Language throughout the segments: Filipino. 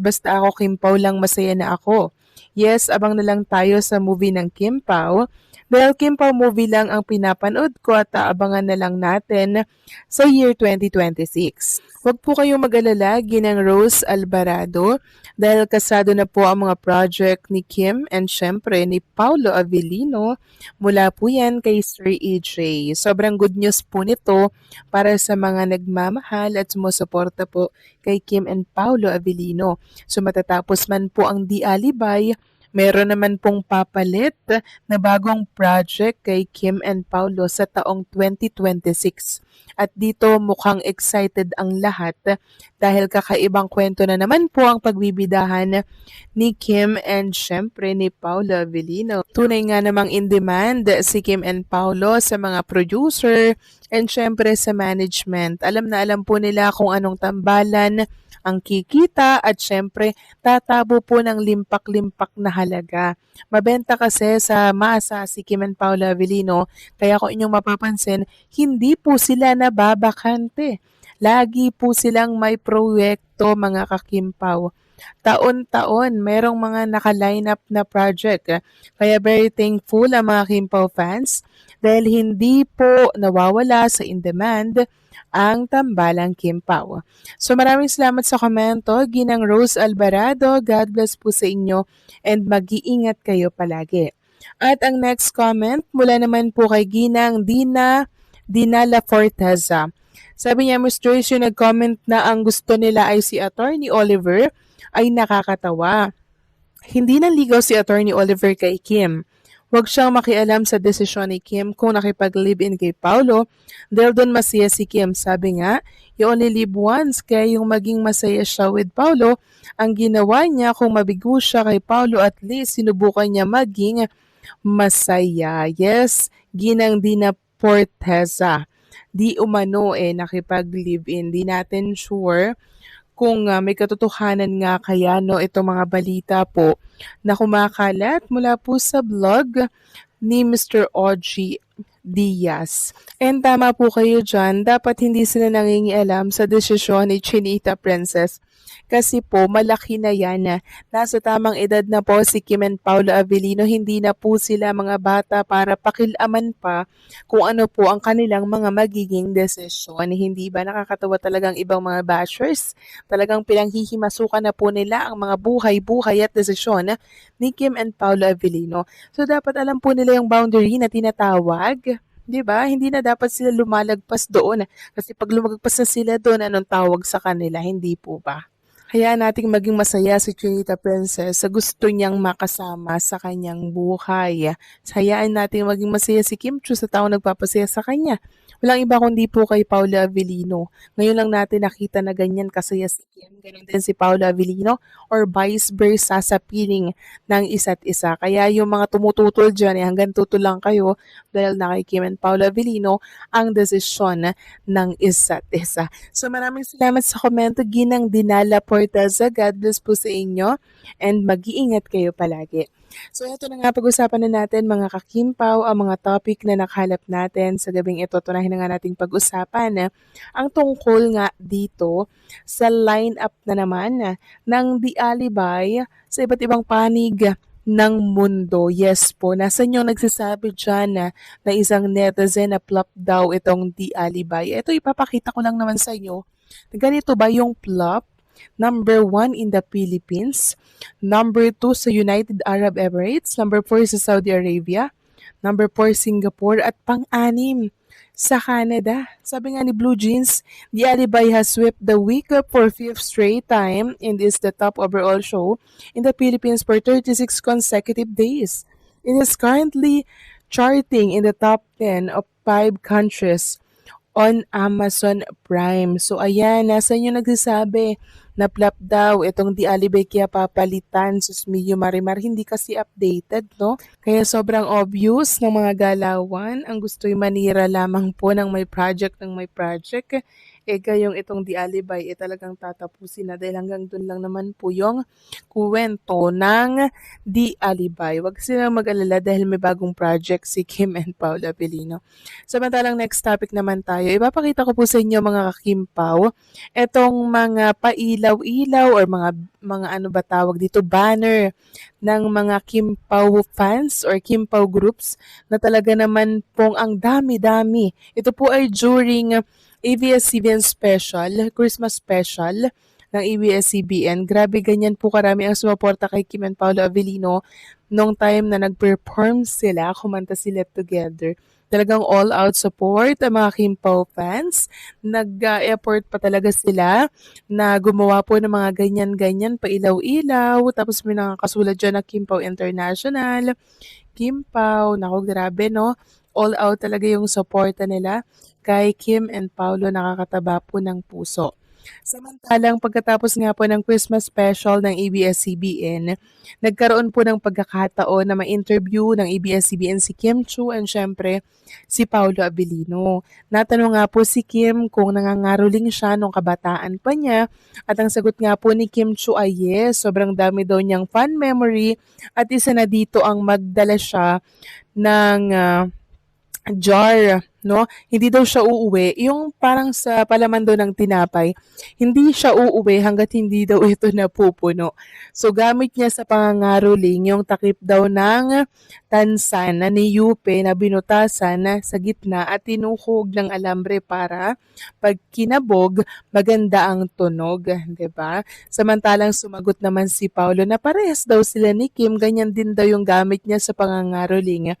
basta ako Kim Pao lang masaya na ako. Yes, abang na lang tayo sa movie ng Kim Pao. Dahil Kim Pao movie lang ang pinapanood ko at aabangan na lang natin sa year 2026. Huwag po kayong mag-alala, Ginang Rose Alvarado, dahil kasado na po ang mga project ni Kim and syempre ni Paulo Avellino mula po yan kay Sir EJ. Sobrang good news po nito para sa mga nagmamahal at sumusuporta po kay Kim and Paulo Avellino. So matatapos man po ang Di Alibay, meron naman pong papalit na bagong project kay Kim and Paulo sa taong 2026. At dito mukhang excited ang lahat dahil kakaibang kwento na naman po ang pagbibidahan ni Kim and syempre ni Paulo Avellino. Tunay nga namang in demand si Kim and Paulo sa mga producer and syempre sa management. Alam na alam po nila kung anong tambalan ang kikita at syempre tatabo po ng limpak-limpak na halaga. Mabenta kasi sa masa si Kim and Paulo Avellino, kaya kung inyong mapapansin, hindi po sila nababakante. Lagi po silang may proyekto mga kakimpaw. Taon-taon, merong mga naka-line up na project. Kaya very thankful ang mga Kimpaw fans dahil hindi po nawawala sa in-demand ang tambalang Kimpaw. So maraming salamat sa komento, Ginang Rose Alvarado. God bless po sa inyo and mag-iingat kayo palagi. At ang next comment mula naman po kay Ginang Dinala Forteza. Sabi niya, Miss Joyce, yung nag-comment na ang gusto nila ay si Attorney Oliver ay nakakatawa. Hindi nanligaw si Attorney Oliver kay Kim. Huwag siyang makialam sa desisyon ni Kim kung nakipag-live-in kay Paulo dahil doon masaya si Kim. Sabi nga, you only live once kaya yung maging masaya siya with Paulo, ang ginawa niya kung mabigo siya kay Paulo at least sinubukan niya maging masaya. Yes, Ginang Dina Porteza. Di umano nakipag-live-in. Di natin sure kung may katotohanan nga kaya no itong mga balita po na kumakalat mula po sa blog ni Mr. Audrey Diaz. And tama po kayo dyan, dapat hindi sila nangingialam sa desisyon ni Chinita Princess kasi po malaki na yan na nasa tamang edad na po si Kim and Paulo Avellino, hindi na po sila mga bata para pakilaman pa kung ano po ang kanilang mga magiging desisyon. Hindi ba nakakatawa talagang ibang mga bashers? Talagang pinanghihimasukan na po nila ang mga buhay-buhay at desisyon ni Kim and Paulo Avellino. So dapat alam po nila yung boundary na tinatawag. 'Di ba? Hindi na dapat sila lumalagpas doon. Kasi pag lumagpas na sila doon, anong tawag sa kanila? Hindi po ba? Hayaan nating maging masaya si Chinita Princess sa gusto niyang makasama sa kanyang buhay. Hayaan nating maging masaya si Kim Chu sa taong nagpapasaya sa kanya. Walang iba kundi po kay Paula Avellino. Ngayon lang natin nakita na ganyan kasaya si Kim. Ganon din si Paula Avellino or vice versa sa piling ng isa't isa. Kaya yung mga tumututol dyan, hanggang tutol lang kayo dahil na kay Kim and Paula Avellino ang desisyon ng isa't isa. So maraming salamat sa komento, Ginang Dinala Portaza. God bless po sa inyo and mag-iingat kayo palagi. So ito na nga, pag-usapan na natin mga kakimpaw ang mga topic na nakahalap natin sa gabing ito. Tunahin na nga nating pag-usapan ang tungkol nga dito sa line-up na naman ng Di Alibay sa iba't ibang panig ng mundo. Yes po, nasan yung nagsasabi dyan na isang netizen na plop daw itong Di Alibay. Ito ipapakita ko lang naman sa inyo. Ganito ba yung plop? Number 1 in the Philippines, number 2 sa United Arab Emirates, number 4 sa Saudi Arabia, number 4 Singapore, at pang-anim sa Canada. Sabi nga ni Blue Jeans, Di Alibay has swept the week for 5th straight time and is the top overall show in the Philippines for 36 consecutive days. It is currently charting in the top 10 of 5 countries on Amazon Prime. So ayan, nasa inyo nagsasabi na plop daw itong Di Alibay kaya papalitan. Sus Mio Marimar, hindi kasi updated, no? Kaya sobrang obvious ng mga galawan. Ang gusto'y manira lamang po ng may project Gayong itong The Alibay, talagang tatapusin na dahil hanggang dun lang naman po yung kuwento ng The Alibay. Huwag silang mag-alala dahil may bagong project si Kim and Paolo Abilino. Samantalang next topic naman tayo, ipapakita ko po sa inyo mga kakimpaw, etong mga pailaw-ilaw or mga ano ba tawag dito, banner ng mga Kimpaw fans or Kimpaw groups na talaga naman pong ang dami-dami. Ito po ay during ABS-CBN special, Christmas special ng ABS-CBN. Grabe, ganyan po karami ang sumuporta kay Kim and Paolo Abilino nung time na nag-perform sila, kumanta sila together. Talagang all-out support ang mga Kimpaw fans. Nag-effort pa talaga sila na gumawa po ng mga ganyan-ganyan, pailaw-ilaw. Tapos may nakakasulat dyan na Kimpaw International, Kimpaw. Naku, grabe no? All out talaga yung suporta nila kay Kim and Paolo, nakakataba po ng puso. Samantalang pagkatapos nga po ng Christmas special ng ABS-CBN, nagkaroon po ng pagkakataon na ma-interview ng ABS-CBN si Kim Chiu and syempre si Paolo Abilino. Natanong nga po si Kim kung nangangaroling siya nung kabataan pa niya at ang sagot nga po ni Kim Chiu ay yes, sobrang dami daw niyang fun memory at isa na dito ang magdala siya ng jar, no? Hindi daw siya uuwi. Yung parang sa palaman daw ng tinapay, hindi siya uuwi hanggat hindi daw ito napupuno. So gamit niya sa pangangaroling yung takip daw ng tansan na niyupe na binutasan sa gitna at tinuhog ng alambre para pag kinabog, maganda ang tunog, 'di ba? Samantalang sumagot naman si Paolo na parehas daw sila ni Kim, ganyan din daw yung gamit niya sa pangangaroling.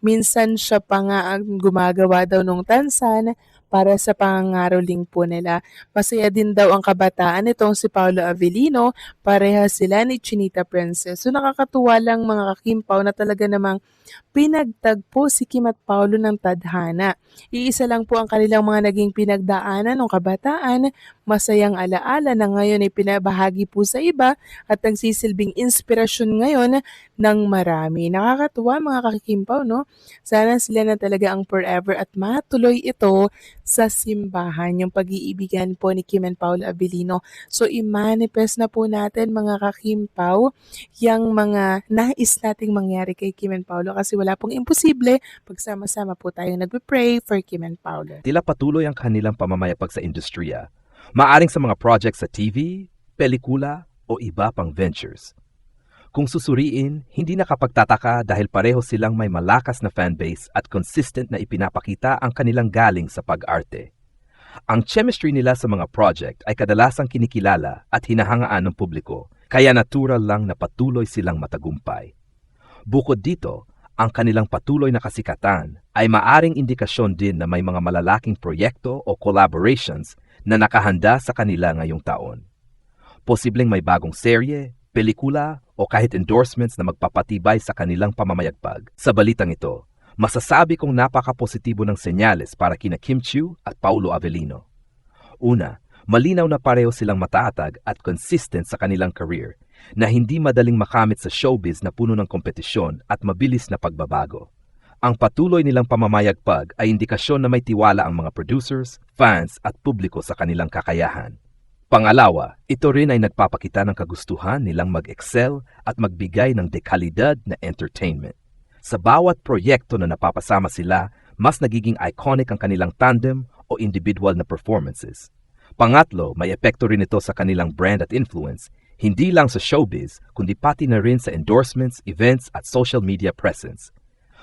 Minsan siya pa nga ang gumagawa daw ng tansan para sa pangangaroling po nila. Masaya din daw ang kabataan nitong si Paolo Abilino, parehas sila ni Chinita Princess. So nakakatuwa lang mga kakimpaw na talaga namang pinagtagpo si Kim at Paolo ng tadhana. Iisa lang po ang kanilang mga naging pinagdaanan ng kabataan, masayang alaala na ngayon ay pinabahagi po sa iba at nagsisilbing inspirasyon ngayon ng marami. Nakakatuwa mga kakimpaw, no? Sana sila na talaga ang forever at matuloy ito sa simbahan, yung pag-iibigan po ni Kim and Paolo Abilino. So i-manifest na po natin mga kakimpaw yung mga nais nating mangyari kay Kim and Paolo kasi wala pong imposible pagsama-sama po tayong nagpe-pray for Kim and Paolo. Tila patuloy ang kanilang pamamayagpag sa industriya, maaring sa mga projects sa TV, pelikula o iba pang ventures. Kung susuriin, hindi nakapagtataka dahil pareho silang may malakas na fanbase at consistent na ipinapakita ang kanilang galing sa pag-arte. Ang chemistry nila sa mga project ay kadalasang kinikilala at hinahangaan ng publiko, kaya natural lang na patuloy silang matagumpay. Bukod dito, ang kanilang patuloy na kasikatan ay maaring indikasyon din na may mga malalaking proyekto o collaborations na nakahanda sa kanila ngayong taon. Posibleng may bagong serye, pelikula o kahit endorsements na magpapatibay sa kanilang pamamayagpag. Sa balitang ito, masasabi kong napaka-positibo ng senyales para kina Kim Chiu at Paolo Abilino. Una, malinaw na pareho silang matatag at consistent sa kanilang career na hindi madaling makamit sa showbiz na puno ng kompetisyon at mabilis na pagbabago. Ang patuloy nilang pamamayagpag ay indikasyon na may tiwala ang mga producers, fans at publiko sa kanilang kakayahan. Pangalawa, ito rin ay nagpapakita ng kagustuhan nilang mag-excel at magbigay ng dekalidad na entertainment. Sa bawat proyekto na napapasama sila, mas nagiging iconic ang kanilang tandem o individual na performances. Pangatlo, may epekto rin ito sa kanilang brand at influence, hindi lang sa showbiz, kundi pati na rin sa endorsements, events at social media presence.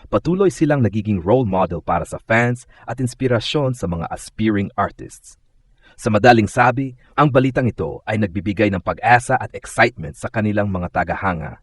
Patuloy silang nagiging role model para sa fans at inspirasyon sa mga aspiring artists. Sa madaling sabi, ang balitang ito ay nagbibigay ng pag-asa at excitement sa kanilang mga tagahanga.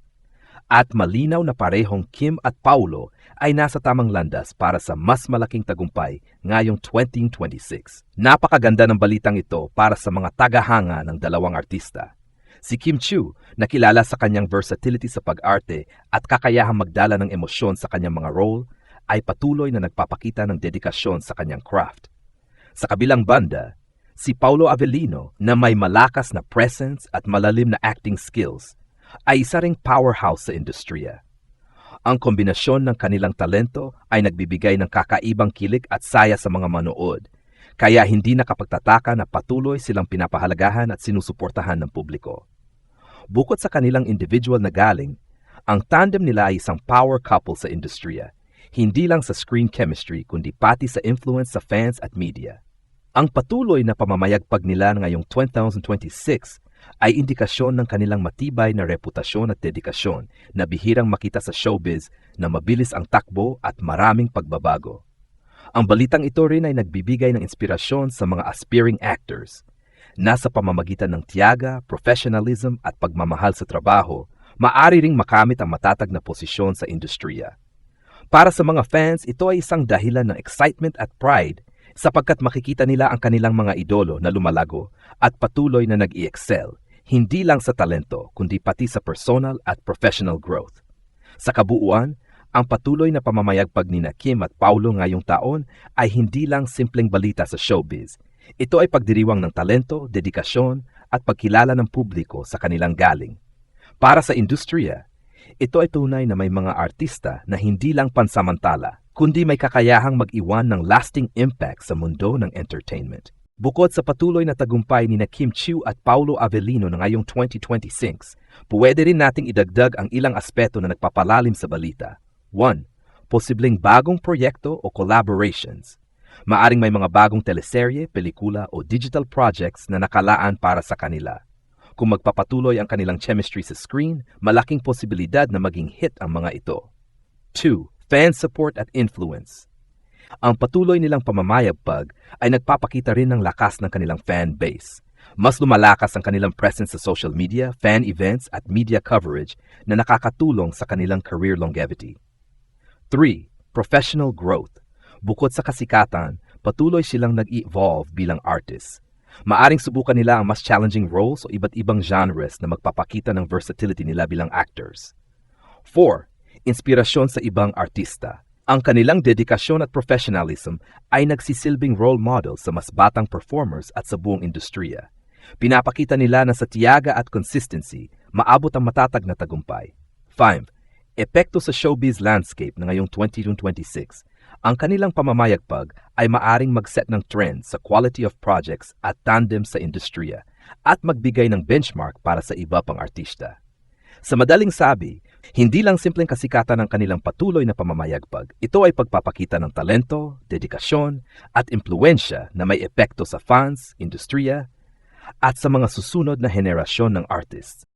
At malinaw na parehong Kim at Paolo ay nasa tamang landas para sa mas malaking tagumpay ngayong 2026. Napakaganda ng balitang ito para sa mga tagahanga ng dalawang artista. Si Kim Chiu, na kilala sa kanyang versatility sa pag-arte at kakayahang magdala ng emosyon sa kanyang mga role, ay patuloy na nagpapakita ng dedikasyon sa kanyang craft. Sa kabilang banda, si Paolo Abilino na may malakas na presence at malalim na acting skills ay isa ring powerhouse sa industriya. Ang kombinasyon ng kanilang talento ay nagbibigay ng kakaibang kilig at saya sa mga manood, Kaya hindi nakapagtataka na patuloy silang pinapahalagahan at sinusuportahan ng publiko. Bukod sa kanilang individual na galing, ang tandem nila ay isang power couple sa industriya, hindi lang sa screen chemistry kundi pati sa influence sa fans at media. Ang patuloy na pamamayagpag nila ngayong 2026 ay indikasyon ng kanilang matibay na reputasyon at dedikasyon na bihirang makita sa showbiz na mabilis ang takbo at maraming pagbabago. Ang balitang ito rin ay nagbibigay ng inspirasyon sa mga aspiring actors. Nasa pamamagitan ng tiyaga, professionalism at pagmamahal sa trabaho, maaari ring makamit ang matatag na posisyon sa industriya. Para sa mga fans, ito ay isang dahilan ng excitement at pride sapagkat makikita nila ang kanilang mga idolo na lumalago at patuloy na nag-i-excel, hindi lang sa talento kundi pati sa personal at professional growth. Sa kabuuan, ang patuloy na pamamayagpag ni Kim at Paulo ngayong taon ay hindi lang simpleng balita sa showbiz. Ito ay pagdiriwang ng talento, dedikasyon at pagkilala ng publiko sa kanilang galing. Para sa industriya, ito ay tunay na may mga artista na hindi lang pansamantala, kundi may kakayahang mag-iwan ng lasting impact sa mundo ng entertainment. Bukod sa patuloy na tagumpay ni Kim Chiu at Paulo Avellino na ngayong 2026, pwede rin nating idagdag ang ilang aspeto na nagpapalalim sa balita. 1. Posibleng bagong proyekto o collaborations. Maaring may mga bagong teleserye, pelikula o digital projects na nakalaan para sa kanila. Kung magpapatuloy ang kanilang chemistry sa screen, malaking posibilidad na maging hit ang mga ito. 2. Fan support at influence. Ang patuloy nilang pamamayagpag ay nagpapakita rin ng lakas ng kanilang fan base. Mas lumalakas ang kanilang presence sa social media, fan events at media coverage na nakakatulong sa kanilang career longevity. 3. Professional growth. Bukod sa kasikatan, patuloy silang nag-evolve bilang artists. Maaring subukan nila ang mas challenging roles o iba't ibang genres na magpapakita ng versatility nila bilang actors. 4. Inspirasyon sa ibang artista. Ang kanilang dedikasyon at professionalism ay nagsisilbing role model sa mas batang performers at sa buong industriya. Pinapakita nila na sa tiyaga at consistency, maabot ang matatag na tagumpay. 5. Epekto sa showbiz landscape na ngayong 2026. Ang kanilang pamamayagpag ay maaring mag-set ng trend sa quality of projects at tandem sa industriya at magbigay ng benchmark para sa iba pang artista. Sa madaling sabi, hindi lang simpleng kasikatan ng kanilang patuloy na pamamayagpag, ito ay pagpapakita ng talento, dedikasyon at impluensya na may epekto sa fans, industriya at sa mga susunod na henerasyon ng artists.